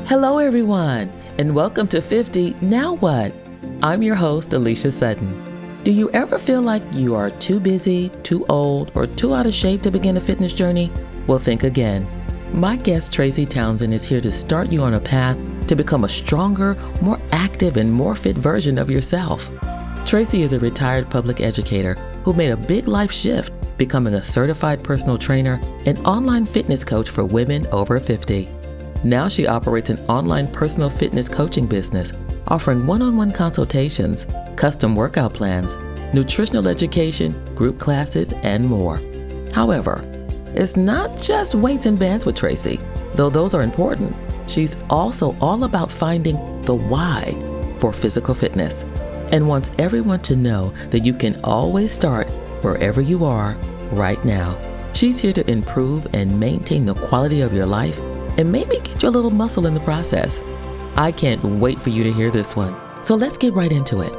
Hello, everyone, and welcome to 50 Now What? I'm your host, Alicia Sutton. Do you ever feel like you are too busy, too old, or too out of shape to begin a fitness journey? Well, think again. My guest, Traci Townsend, is here to start you on a path to become a stronger, more active, and more fit version of yourself. Traci is a retired public educator who made a big life shift, becoming a certified personal trainer and online fitness coach for women over 50. Now she operates an online personal fitness coaching business, offering one-on-one consultations, custom workout plans, nutritional education, group classes, and more. However, it's not just weights and bands with Traci, though those are important. She's also all about finding the why for physical fitness and wants everyone to know that you can always start wherever you are right now. She's here to improve and maintain the quality of your life and maybe get you a little muscle in the process. I can't wait for you to hear this one. So let's get right into it.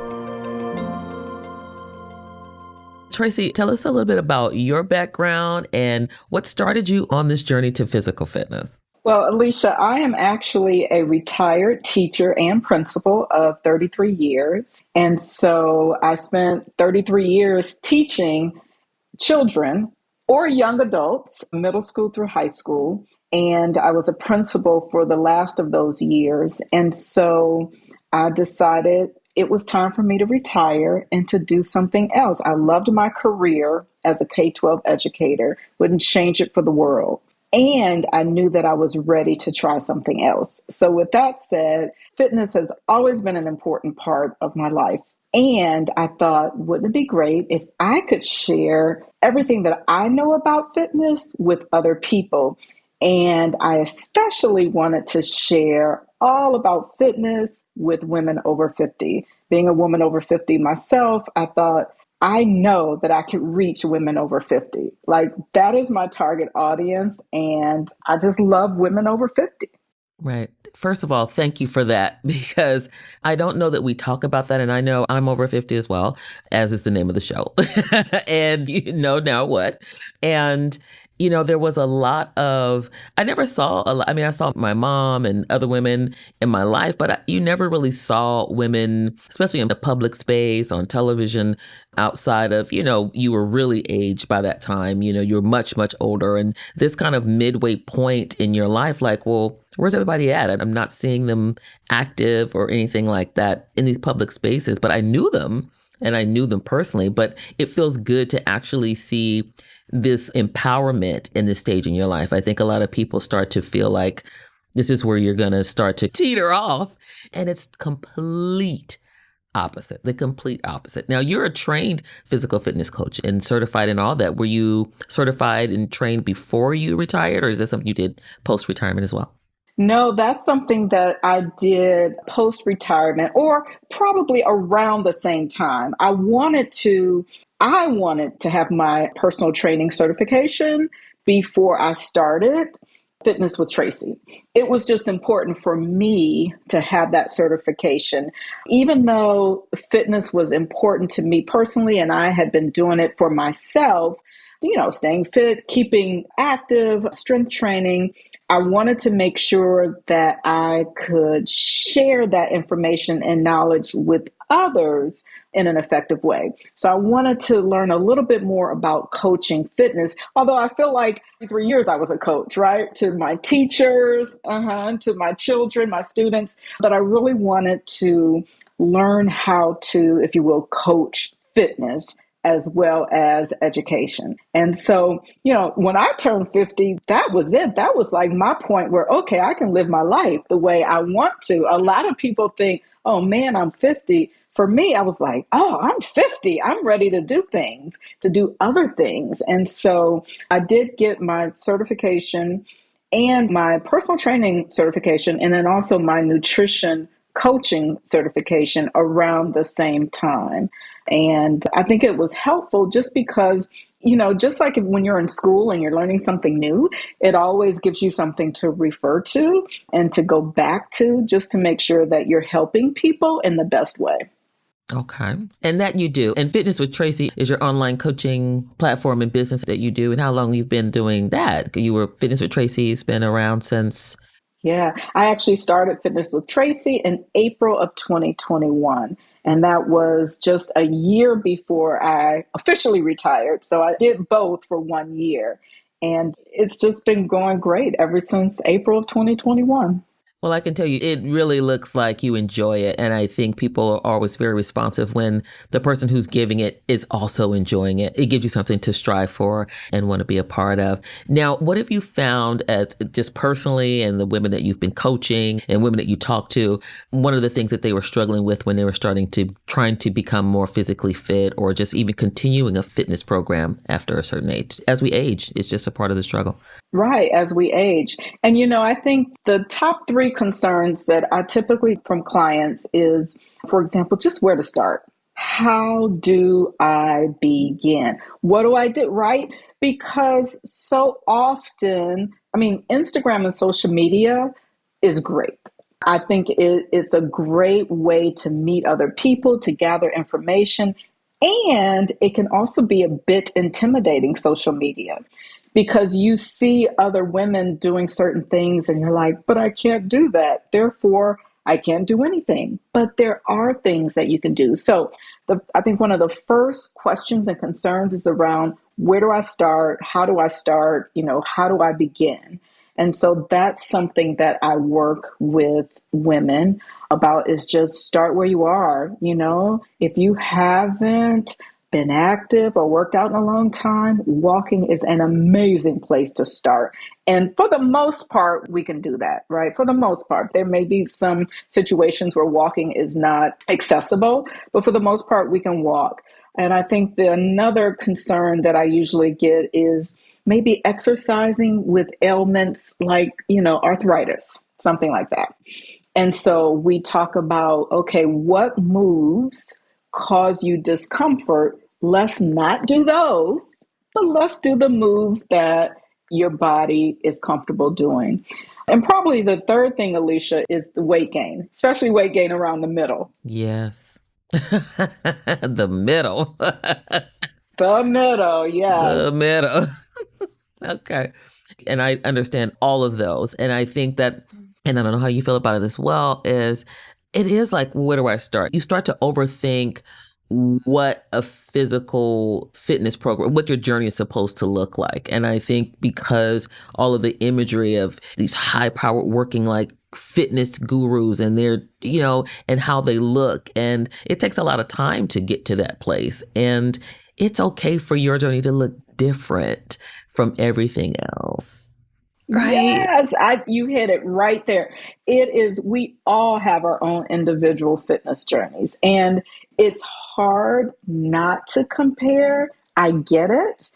Traci, tell us a little bit about your background and what started you on this journey to physical fitness. Well, Alicia, I am actually a retired teacher and principal of 33 years. And so I spent 33 years teaching children or young adults, middle school through high school. And I was a principal for the last of those years. And so I decided it was time for me to retire and to do something else. I loved my career as a K-12 educator, wouldn't change it for the world. And I knew that I was ready to try something else. So with that said, fitness has always been an important part of my life. And I thought, wouldn't it be great if I could share everything that I know about fitness with other people? And I especially wanted to share all about fitness with women over 50. Being a woman over 50 myself, I thought, I know that I could reach women over 50. Like, that is my target audience. And I just love women over 50. Right. First of all, thank you for that, because I don't know that we talk about that. And I know I'm over 50 as well, as is the name of the show. And you know now what? And there was a lot of, I never saw a lot. I mean, I saw my mom and other women in my life, but you never really saw women, especially in the public space, on television, outside of, you were really aged by that time. You were much, much older. And this kind of midway point in your life, like, well, where's everybody at? I'm not seeing them active or anything like that in these public spaces, but I knew them. And I knew them personally, but it feels good to actually see this empowerment in this stage in your life. I think a lot of people start to feel like this is where you're going to start to teeter off, and it's the complete opposite. Now, you're a trained physical fitness coach and certified in all that. Were you certified and trained before you retired, or is that something you did post-retirement as well? No, that's something that I did post-retirement, or probably around the same time. I wanted to have my personal training certification before I started Fitness with Traci. It was just important for me to have that certification. Even though fitness was important to me personally, and I had been doing it for myself, staying fit, keeping active, strength training, I wanted to make sure that I could share that information and knowledge with others in an effective way. So I wanted to learn a little bit more about coaching fitness, although I feel like 3 years I was a coach, right? To my teachers, to my children, my students. But I really wanted to learn how to, if you will, coach fitness as well as education. And so, when I turned 50, that was it. That was like my point where, okay, I can live my life the way I want to. A lot of people think, oh man, I'm 50. For me, I was like, oh, I'm 50. I'm ready to do things, to do other things. And so I did get my certification and my personal training certification, and then also my nutrition coaching certification around the same time. And I think it was helpful just because, just like when you're in school and you're learning something new, it always gives you something to refer to and to go back to, just to make sure that you're helping people in the best way. Okay. And that you do. And Fitness with Traci is your online coaching platform and business that you do. And how long you've been doing that? You were Fitness with Traci's been around since Yeah, I actually started Fitness with Traci in April of 2021. And that was just a year before I officially retired. So I did both for 1 year. And it's just been going great ever since April of 2021. Well, I can tell you, it really looks like you enjoy it. And I think people are always very responsive when the person who's giving it is also enjoying it. It gives you something to strive for and want to be a part of. Now, what have you found as just personally and the women that you've been coaching and women that you talk to, one of the things that they were struggling with when they were trying to become more physically fit or just even continuing a fitness program after a certain age? As we age, it's just a part of the struggle. Right, as we age. And, I think the top three concerns that I typically from clients is, for example, just where to start. How do I begin? What do I do? Right? Because so often, Instagram and social media is great. I think it's a great way to meet other people, to gather information, and it can also be a bit intimidating, social media, because you see other women doing certain things and you're like, but I can't do that. Therefore, I can't do anything. But there are things that you can do. So I think one of the first questions and concerns is around, where do I start? How do I start? How do I begin? And so that's something that I work with women about, is just start where you are. If you haven't been active or worked out in a long time, walking is an amazing place to start. And for the most part, we can do that, right? For the most part, there may be some situations where walking is not accessible, but for the most part, we can walk. And I think another concern that I usually get is maybe exercising with ailments like, arthritis, something like that. And so we talk about, okay, what moves cause you discomfort? Let's not do those, but let's do the moves that your body is comfortable doing. And probably the third thing, Alicia, is the weight gain, especially weight gain around the middle. Yes. The middle. The middle, yes. The middle. Okay. And I understand all of those. And I think that, and I don't know how you feel about it as well, it is like, where do I start? You start to overthink what a physical fitness program, what your journey is supposed to look like. And I think because all of the imagery of these high powered working like fitness gurus and their, and how they look, and it takes a lot of time to get to that place. And it's okay for your journey to look different from everything else. Right? Yes, you hit it right there. It is, we all have our own individual fitness journeys, and it's hard not to compare. I get it.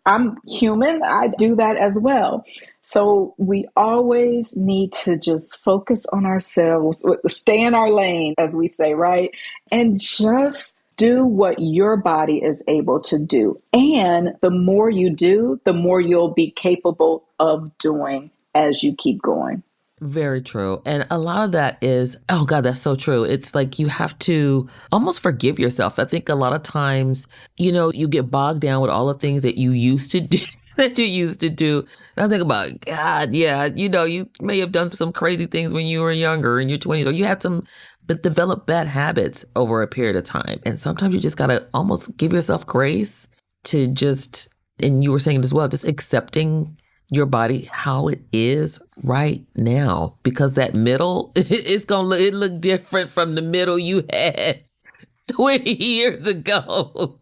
I'm human. I do that as well. So we always need to just focus on ourselves, stay in our lane, as we say, right? And just do what your body is able to do. And the more you do, the more you'll be capable of doing as you keep going. Very true. And a lot of that is, oh God, that's so true. It's like you have to almost forgive yourself. I think a lot of times, you get bogged down with all the things that you used to do. And I think about, God, yeah, you may have done some crazy things when you were younger in your 20s, or you had but develop bad habits over a period of time. And sometimes you just got to almost give yourself grace to just, and you were saying it as well, just accepting your body how it is right now, because that middle it's gonna look different from the middle you had 20 years ago.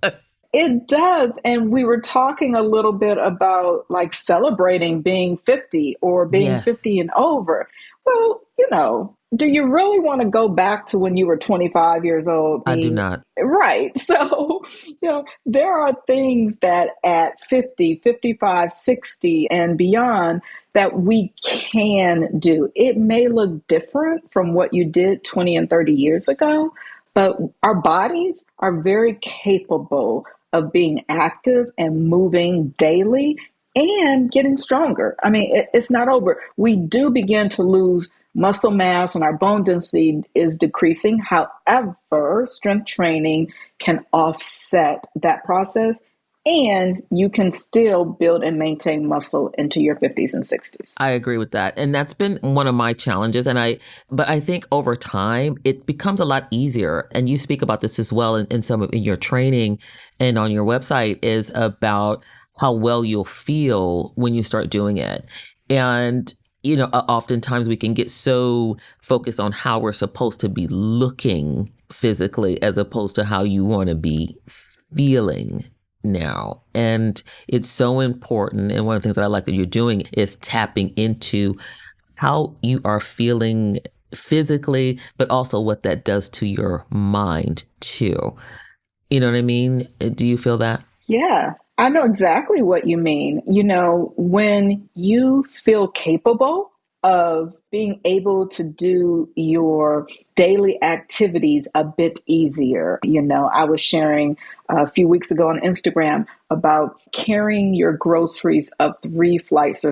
It does. And we were talking a little bit about like celebrating being 50 or being Yes. 50 and over. Well, do you really want to go back to when you were 25 years old? I do not. Right. So, there are things that at 50, 55, 60 and beyond that we can do. It may look different from what you did 20 and 30 years ago, but our bodies are very capable of being active and moving daily and getting stronger. It's not over. We do begin to lose muscle mass and our bone density is decreasing. However, strength training can offset that process and you can still build and maintain muscle into your 50s and 60s. I agree with that. And that's been one of my challenges. But I think over time it becomes a lot easier. And you speak about this as well in in your training and on your website, is about how well you'll feel when you start doing it. And oftentimes we can get so focused on how we're supposed to be looking physically as opposed to how you want to be feeling now. And it's so important. And one of the things that I like that you're doing is tapping into how you are feeling physically, but also what that does to your mind too. You know what I mean? Do you feel that? Yeah, I know exactly what you mean. When you feel capable of being able to do your daily activities a bit easier. I was sharing a few weeks ago on Instagram about carrying your groceries up 2 or 3 flights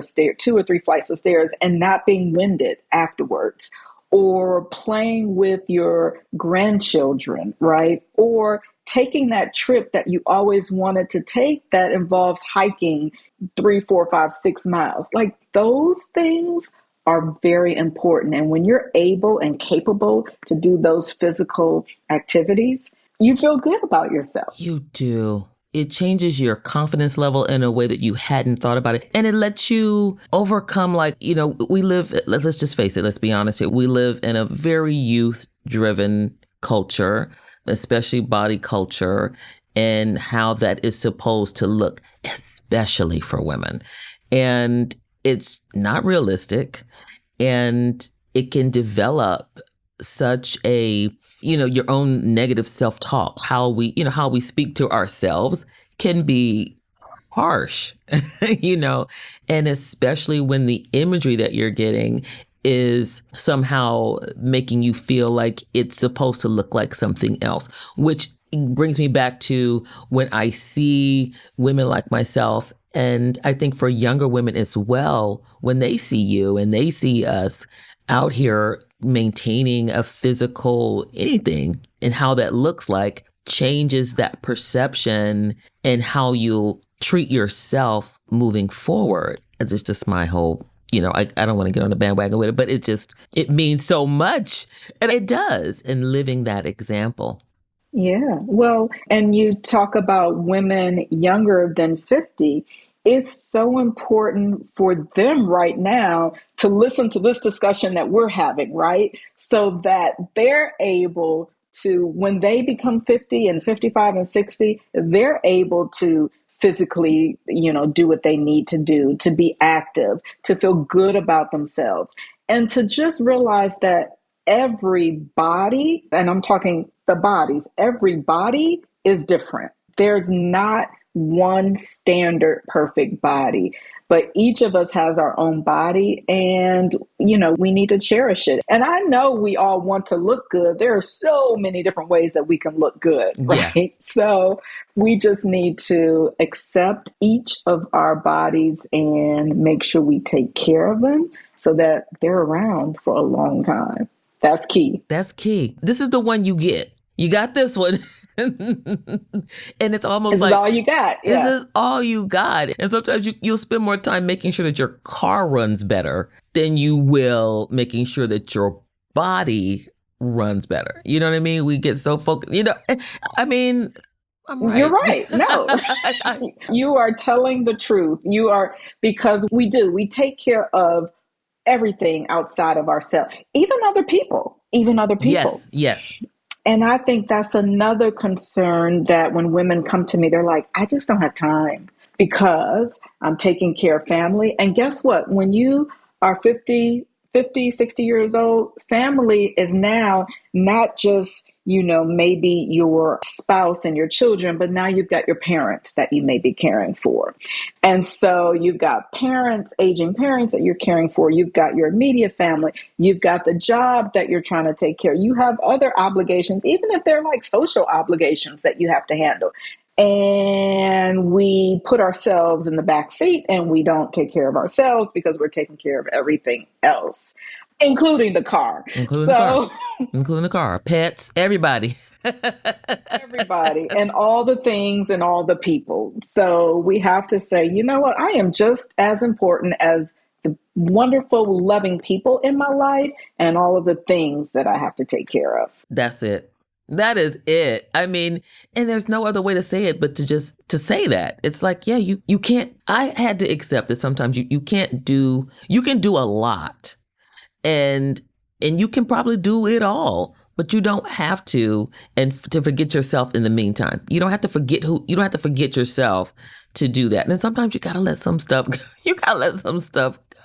of stairs and not being winded afterwards, or playing with your grandchildren, right? Or taking that trip that you always wanted to take that involves hiking 3, 4, 5, 6 miles. Like, those things are very important. And when you're able and capable to do those physical activities, you feel good about yourself. You do. It changes your confidence level in a way that you hadn't thought about it. And it lets you overcome, we live, let's just face it, let's be honest here. We live in a very youth-driven culture, especially body culture, and how that is supposed to look, especially for women. And it's not realistic, and it can develop such a, your own negative self-talk. How we speak to ourselves can be harsh, and especially when the imagery that you're getting is somehow making you feel like it's supposed to look like something else, which brings me back to when I see women like myself. And I think for younger women as well, when they see you and they see us out here maintaining a physical anything, and how that looks like changes that perception and how you'll treat yourself moving forward. It's just my whole, I don't want to get on the bandwagon with it, but it means so much. And it does, in living that example. Yeah. Well, and you talk about women younger than 50. It's so important for them right now to listen to this discussion that we're having, right? So that they're able to, when they become 50 and 55 and 60, they're able to physically, do what they need to do, to be active, to feel good about themselves, and to just realize that every body, and I'm talking the bodies, every body is different. There's not one standard perfect body, but each of us has our own body, and we need to cherish it. And I know we all want to look good. There are so many different ways that we can look good, right? Yeah. So we just need to accept each of our bodies and make sure we take care of them so that they're around for a long time. That's key. That's key. This is the one you get. You got this one. And it's almost This like, is all you got. Yeah. This is all you got. And sometimes you'll spend more time making sure that your car runs better than you will making sure that your body runs better. You know what I mean? We get so focused. I'm right. You're right. No, you are telling the truth. Because we take care of everything outside of ourselves, even other people. Yes. And I think that's another concern, that when women come to me, they're like, I just don't have time because I'm taking care of family. And guess what? When you are 50, 60 years old, family is now not just, maybe your spouse and your children, but now you've got your parents that you may be caring for. And so you've got aging parents that you're caring for. You've got your immediate family. You've got the job that you're trying to take care of. You have other obligations, even if they're like social obligations that you have to handle. And we put ourselves in the back seat and we don't take care of ourselves because we're taking care of everything else, including the car. Including the car, pets, everybody. Everybody and all the things and all the people. So we have to say, you know what? I am just as important as the wonderful, loving people in my life and all of the things that I have to take care of. That's it. That is it. I mean, and there's no other way to say it but to say that. It's like, yeah, you can't, I had to accept that sometimes you can't do, you can do a lot and you can probably do it all, but you don't have to to forget yourself in the meantime. You don't have to forget you don't have to forget yourself to do that. And then sometimes you got to let some stuff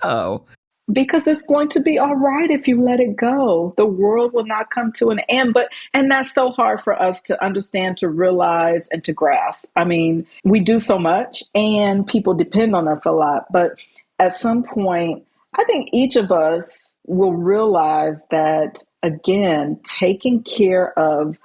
go. Because it's going to be all right if you let it go. The world will not come to an end. And that's so hard for us to understand, to realize, and to grasp. I mean, we do so much and people depend on us a lot. But at some point, I think each of us will realize that, again, taking care of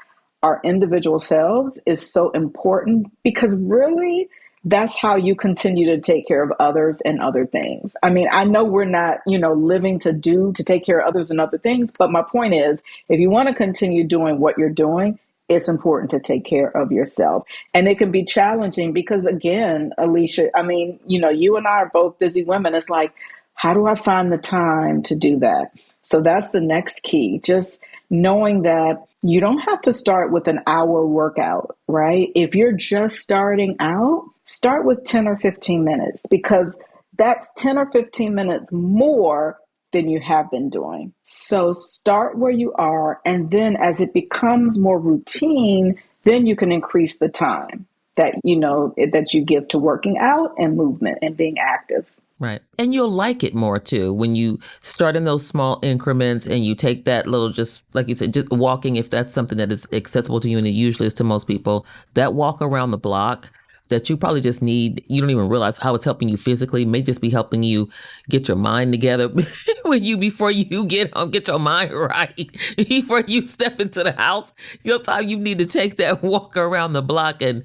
our individual selves is so important because really, that's how you continue to take care of others and other things. I mean, I know we're not, living to take care of others and other things, but my point is, if you want to continue doing what you're doing, it's important to take care of yourself. And it can be challenging because again, Alicia, I mean, you and I are both busy women. It's like, how do I find the time to do that? So that's the next key. Just knowing that you don't have to start with an hour workout, right? If you're just starting out, start with 10 or 15 minutes because that's 10 or 15 minutes more than you have been doing. So start where you are. And then as it becomes more routine, then you can increase the time that, that you give to working out and movement and being active. Right. And you'll like it more too when you start in those small increments and you take that little, just like you said, just walking, if that's something that is accessible to you, and it usually is to most people, that walk around the block that you probably just need, you don't even realize how it's helping you physically, may just be helping you get your mind together before you get home, get your mind right, before you step into the house. Your time you need to take that walk around the block and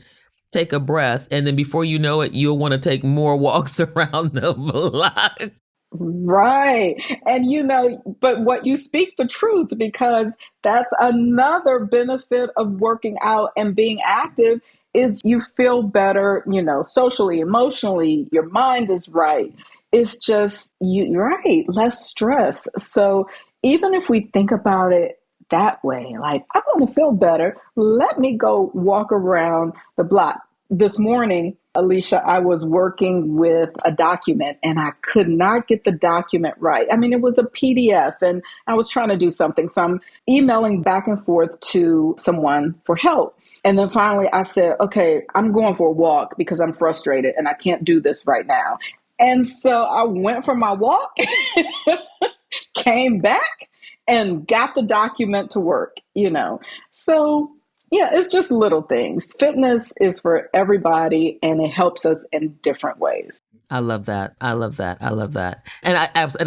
take a breath, and then before you know it, you'll want to take more walks around the block. Right. And but what you speak the truth, because that's another benefit of working out and being active is you feel better, socially, emotionally, your mind is right. It's just you're right, less stress. So even if we think about it that way, like I want to feel better, let me go walk around the block. This morning, Alicia, I was working with a document and I could not get the document right. I mean, it was a PDF and I was trying to do something. So I'm emailing back and forth to someone for help. And then finally I said, okay, I'm going for a walk because I'm frustrated and I can't do this right now. And so I went for my walk, came back and got the document to work, So yeah, it's just little things. Fitness is for everybody and it helps us in different ways. I love that. I love that. I love that. And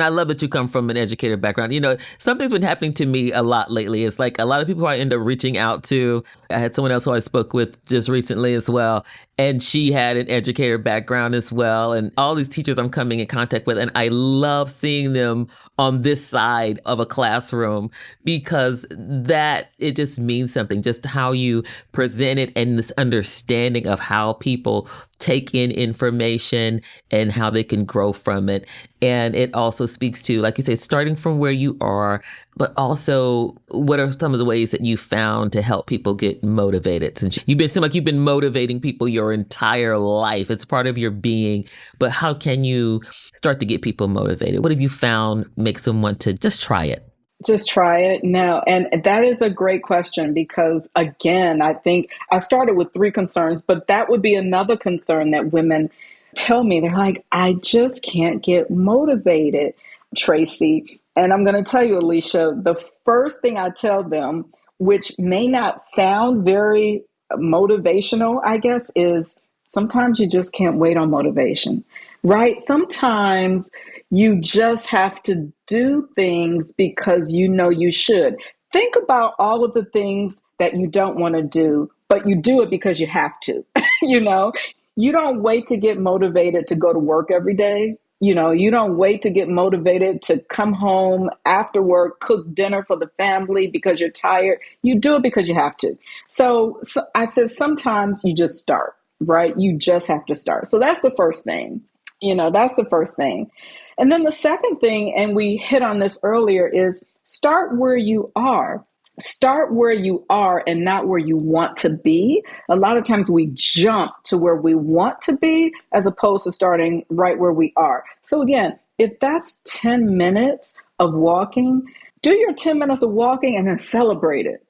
I love that you come from an educator background. Something's been happening to me a lot lately. It's like a lot of people I end up reaching out to. I had someone else who I spoke with just recently as well. And she had an educator background as well. And all these teachers I'm coming in contact with. And I love seeing them on this side of a classroom because it just means something, just how you present it and this understanding of how people take in information and how they can grow from it. And it also speaks to, like you say, starting from where you are, but also what are some of the ways that you found to help people get motivated? Since seem like you've been motivating people your entire life. It's part of your being. But how can you start to get people motivated? What have you found makes them want to just try it? Just try it now. And that is a great question because, again, I think I started with 3 concerns, but that would be another concern that women tell me. They're like, I just can't get motivated, Traci. And I'm going to tell you, Alicia, the first thing I tell them, which may not sound very motivational, I guess, is sometimes you just can't wait on motivation, right? Sometimes you just have to do things because you should. Think about all of the things that you don't want to do, but you do it because you have to. You don't wait to get motivated to go to work every day. You don't wait to get motivated to come home after work, cook dinner for the family because you're tired. You do it because you have to. So I said, sometimes you just start, right? You just have to start. So that's the first thing. That's the first thing. And then the second thing, and we hit on this earlier, is start where you are. Start where you are and not where you want to be. A lot of times we jump to where we want to be as opposed to starting right where we are. So again, if that's 10 minutes of walking, do your 10 minutes of walking and then celebrate it.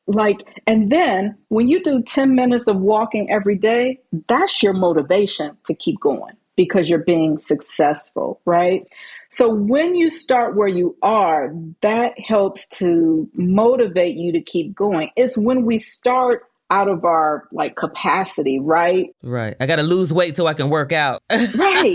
And then when you do 10 minutes of walking every day, that's your motivation to keep going because you're being successful, right? So when you start where you are, that helps to motivate you to keep going. It's when we start out of our capacity, right? Right. I got to lose weight so I can work out. Right.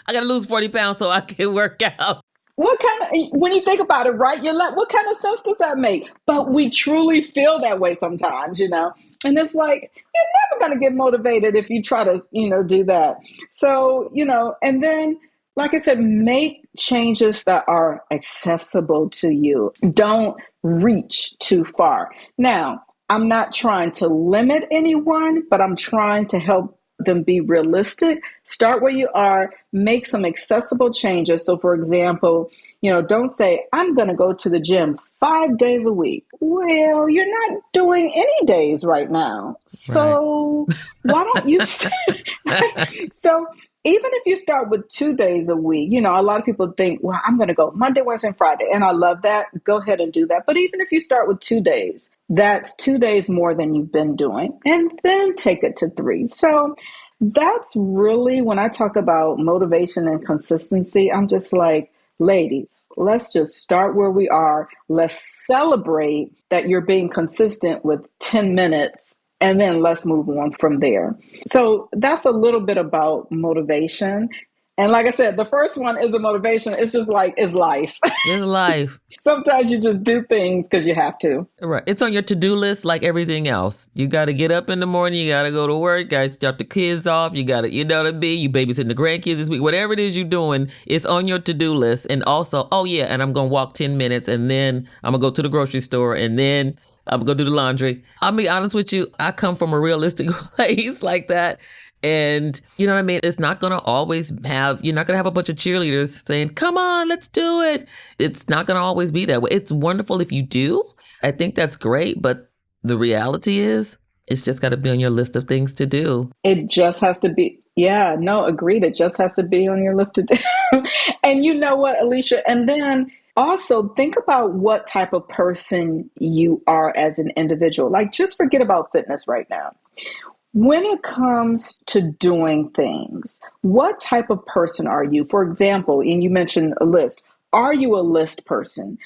I got to lose 40 pounds so I can work out. When you think about it, right, what kind of sense does that make? But we truly feel that way sometimes, and it's like, you're never going to get motivated if you try to, do that. So, and then, like I said, make changes that are accessible to you. Don't reach too far. Now, I'm not trying to limit anyone, but I'm trying to help them be realistic. Start where you are, make some accessible changes. So for example, don't say, I'm going to go to the gym 5 days a week. Well, you're not doing any days right now. So why don't you? So even if you start with 2 days a week, a lot of people think, well, I'm going to go Monday, Wednesday, and Friday. And I love that. Go ahead and do that. But even if you start with 2 days, that's 2 days more than you've been doing. And then take it to 3. So that's really, when I talk about motivation and consistency, I'm just like, ladies, let's just start where we are. Let's celebrate that you're being consistent with 10 minutes. And then let's move on from there. So that's a little bit about motivation. And like I said, the first one is a motivation. It's just it's life. It's life. Sometimes you just do things because you have to. Right. It's on your to-do list like everything else. You got to get up in the morning. You got to go to work. Got to drop the kids off. You got to, you babysitting the grandkids this week. Whatever it is you're doing, it's on your to-do list. And also, and I'm going to walk 10 minutes and then I'm going to go to the grocery store and then I'm going to do the laundry. I'll be honest with you. I come from a realistic place like that. And you know what I mean? It's not going to always you're not going to have a bunch of cheerleaders saying, come on, let's do it. It's not going to always be that way. It's wonderful if you do. I think that's great. But the reality is, it's just got to be on your list of things to do. It just has to be. Yeah, no, agreed. It just has to be on your list to do. And you know what, Alicia? And then also think about what type of person you are as an individual. Just forget about fitness right now. When it comes to doing things, what type of person are you? For example, and you mentioned a list. Are you a list person?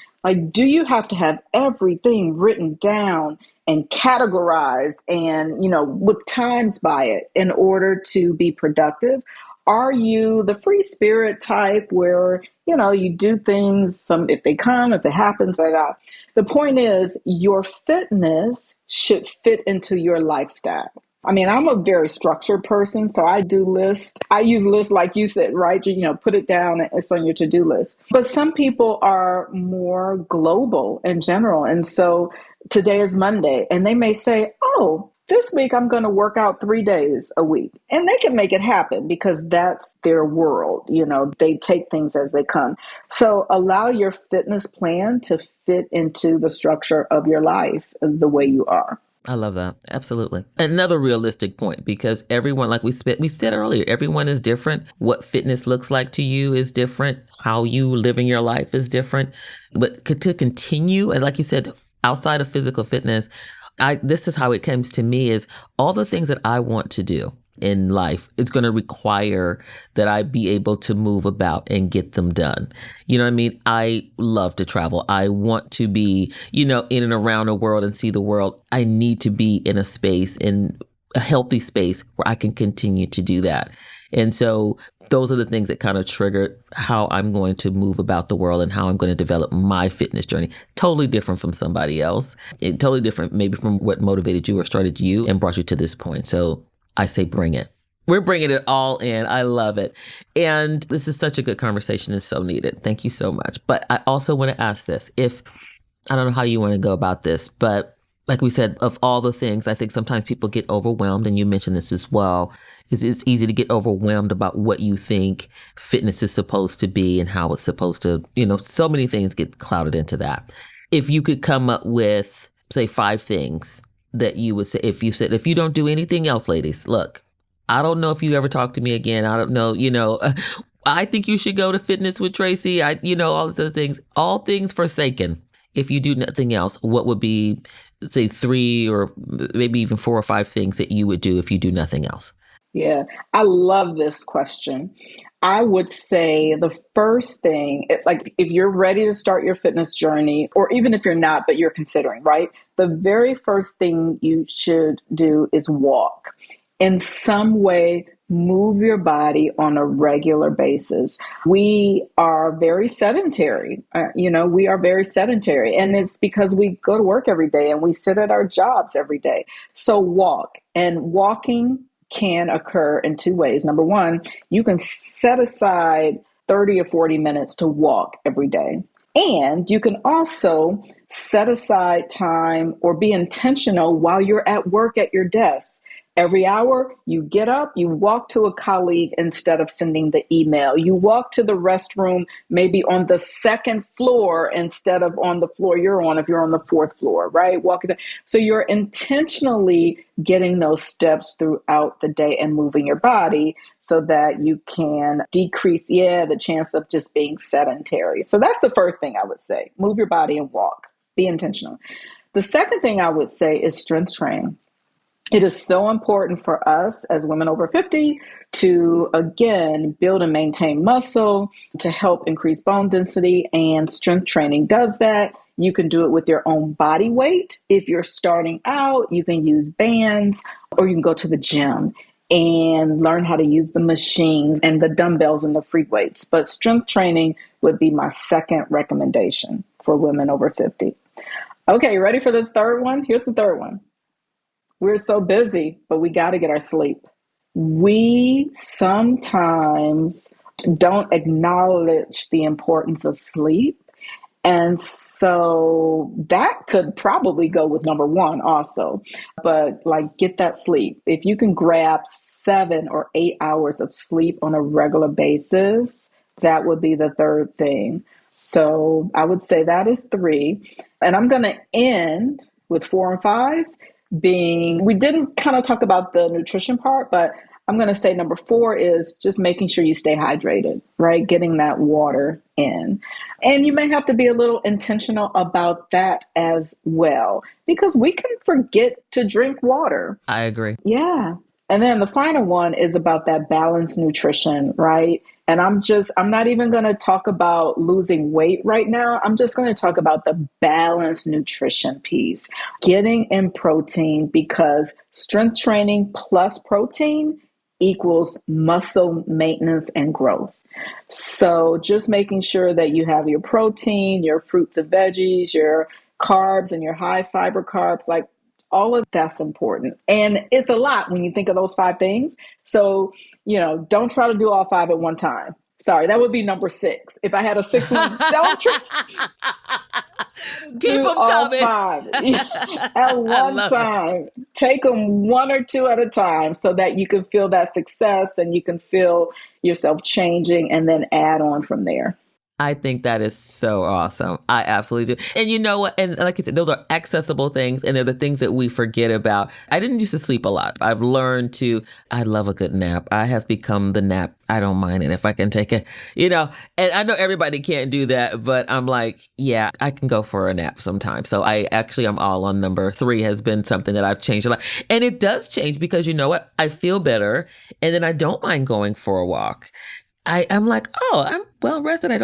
Do you have to have everything written down and categorized and, with times by it in order to be productive? Are you the free spirit type where, you do things, if they come, if it happens, like that? The point is, your fitness should fit into your lifestyle. I mean, I'm a very structured person, so I do lists. I use lists like you said, right? Put it down and it's on your to-do list. But some people are more global in general. And so today is Monday, and they may say, oh, this week I'm going to work out 3 days a week. And they can make it happen because that's their world. They take things as they come. So allow your fitness plan to fit into the structure of your life the way you are. I love that. Absolutely. Another realistic point, because everyone, like we said earlier, everyone is different. What fitness looks like to you is different. How you living your life is different. But to continue, and like you said, outside of physical fitness, this is how it comes to me, is all the things that I want to do in life, it's going to require that I be able to move about and get them done. You know what I mean? I love to travel. I want to be, in and around the world and see the world. I need to be in a space, in a healthy space where I can continue to do that. And so those are the things that kind of trigger how I'm going to move about the world and how I'm going to develop my fitness journey. Totally different from somebody else. Totally different maybe from what motivated you or started you and brought you to this point. So I say bring it. We're bringing it all in. I love it. And this is such a good conversation. It's so needed. Thank you so much. But I also want to ask this. If I don't know how you want to go about this, but like we said, of all the things, I think sometimes people get overwhelmed, and you mentioned this as well, is it's easy to get overwhelmed about what you think fitness is supposed to be and how it's supposed to, so many things get clouded into that. If you could come up with, say, 5 things that you would say, if you don't do anything else, ladies, look, I don't know if you ever talk to me again. I don't know, I think you should go to Fitness with Traci. All these other things, all things forsaken. If you do nothing else, what would be, say, 3 or maybe even 4 or 5 things that you would do if you do nothing else? Yeah, I love this question. I would say the first thing, like if you're ready to start your fitness journey, or even if you're not, but you're considering, right? The very first thing you should do is walk. In some way, move your body on a regular basis. We are very sedentary. We are very sedentary. And it's because we go to work every day and we sit at our jobs every day. So walk. And walking can occur in 2 ways. Number one, you can set aside 30 or 40 minutes to walk every day. And you can also set aside time or be intentional while you're at work at your desk. Every hour you get up, you walk to a colleague instead of sending the email. You walk to the restroom, maybe on the 2nd floor instead of on the floor you're on if you're on the 4th floor, right? So you're intentionally getting those steps throughout the day and moving your body so that you can decrease, the chance of just being sedentary. So that's the first thing I would say. Move your body and walk. Be intentional. The second thing I would say is strength training. It is so important for us as women over 50 to, again, build and maintain muscle, to help increase bone density, and strength training does that. You can do it with your own body weight. If you're starting out, you can use bands, or you can go to the gym and learn how to use the machines and the dumbbells and the free weights. But strength training would be my second recommendation for women over 50. Okay, ready for this third one? Here's the third one. We're so busy, but we got to get our sleep. We sometimes don't acknowledge the importance of sleep. And so that could probably go with number 1 also. But get that sleep. If you can grab 7 or 8 hours of sleep on a regular basis, that would be the third thing. So I would say that is 3. And I'm going to end with 4 and 5. We didn't kind of talk about the nutrition part, but I'm going to say number 4 is just making sure you stay hydrated, right? Getting that water in. And you may have to be a little intentional about that as well, because we can forget to drink water. I agree. Yeah. And then the final one is about that balanced nutrition, right? And I'm not even going to talk about losing weight right now. I'm just going to talk about the balanced nutrition piece, getting in protein, because strength training plus protein equals muscle maintenance and growth. So just making sure that you have your protein, your fruits and veggies, your carbs and your high fiber carbs, all of that's important. And it's a lot when you think of those 5 things. So, don't try to do all 5 at one time. Sorry, that would be number 6. If I had a 6 one, don't try. Keep them coming. 5 at one time. Take them 1 or 2 at a time so that you can feel that success and you can feel yourself changing, and then add on from there. I think that is so awesome. I absolutely do. And you know what? And like I said, those are accessible things, and they're the things that we forget about. I didn't used to sleep a lot. I've learned I love a good nap. I have become the nap. I don't mind it if I can take it, and I know everybody can't do that, but I'm like, yeah, I can go for a nap sometimes. So I'm all on number 3 has been something that I've changed a lot. And it does change because you know what? I feel better, and then I don't mind going for a walk. I'm like, oh, I'm well rested. I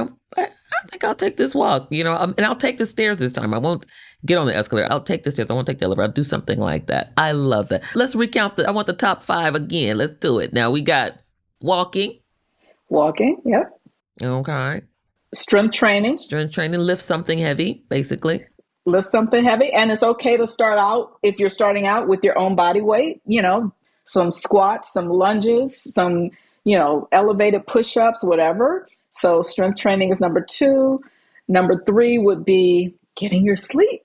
think I'll take this walk, and I'll take the stairs this time. I won't get on the escalator. I'll take the stairs. I won't take the elevator. I'll do something like that. I love that. Let's recount I want the top 5 again. Let's do it. Now we got walking. Walking. Yep. Okay. Strength training. Lift something heavy, basically. Lift something heavy. And it's okay to start out, if you're starting out, with your own body weight, some squats, some lunges, some, elevated push-ups, whatever. So strength training is number 2. Number 3 would be getting your sleep.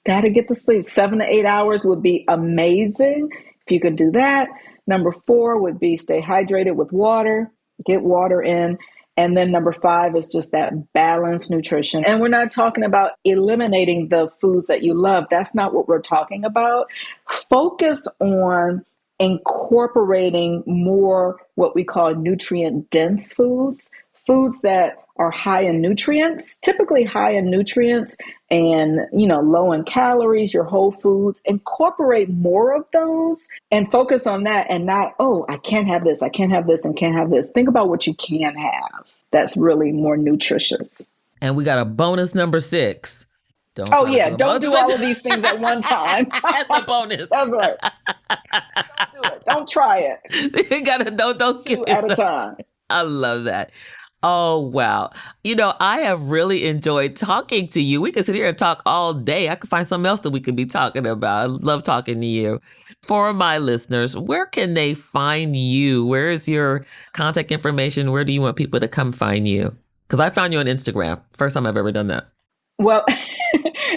Got to get to sleep. 7 to 8 hours would be amazing if you could do that. Number 4 would be stay hydrated with water, get water in. And then number 5 is just that balanced nutrition. And we're not talking about eliminating the foods that you love. That's not what we're talking about. Focus on incorporating more what we call nutrient dense foods, foods that are high in nutrients, typically high in nutrients and, low in calories, your whole foods. Incorporate more of those and focus on that and not, I can't have this, I can't have this, and can't have this. Think about what you can have that's really more nutritious. And we got a bonus number 6. Don't do all of these things at one time. That's a bonus. That's right. Don't do it. Don't try it. You gotta don't do at a time. I love that. Oh, wow. I have really enjoyed talking to you. We could sit here and talk all day. I could find something else that we could be talking about. I love talking to you. For my listeners, where can they find you? Where is your contact information? Where do you want people to come find you? Because I found you on Instagram. First time I've ever done that. Well,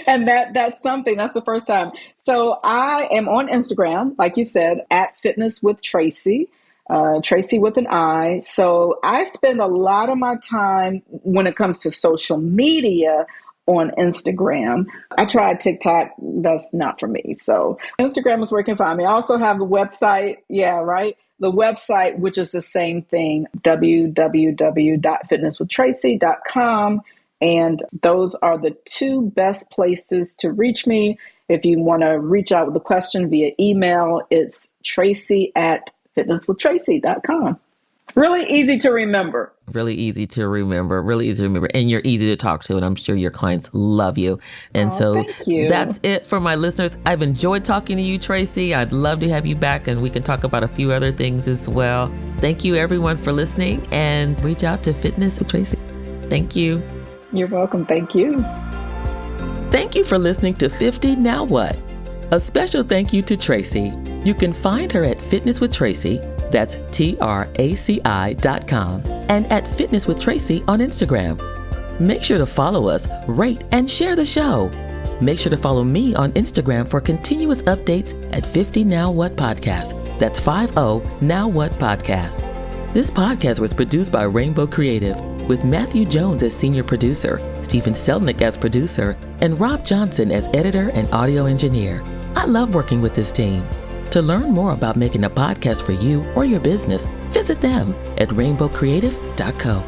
and that's the first time. So I am on Instagram, like you said, at Fitness with Traci. Traci with an I. So I spend a lot of my time when it comes to social media on Instagram. I tried TikTok. That's not for me. So Instagram is working fine. I also have a website. Yeah, right. The website, which is the same thing, www.fitnesswithtraci.com. And those are the 2 best places to reach me. If you want to reach out with a question via email, it's traci@fitnesswithtraci.com. Really easy to remember. Really easy to remember. And you're easy to talk to. And I'm sure your clients love you. And thank you. That's it for my listeners. I've enjoyed talking to you, Traci. I'd love to have you back and we can talk about a few other things as well. Thank you, everyone, for listening, and reach out to Fitness with Traci. Thank you. You're welcome. Thank you. Thank you for listening to 50 Now What? A special thank you to Traci. You can find her at Fitness with Traci. That's TRACI.com, and at Fitness with Traci on Instagram. Make sure to follow us, rate, and share the show. Make sure to follow me on Instagram for continuous updates at 50 Now What Podcast. That's 50 Now What Podcast. This podcast was produced by Rainbow Creative with Matthew Jones as senior producer, Stephen Selnick as producer, and Rob Johnson as editor and audio engineer. I love working with this team. To learn more about making a podcast for you or your business, visit them at rainbowcreative.co.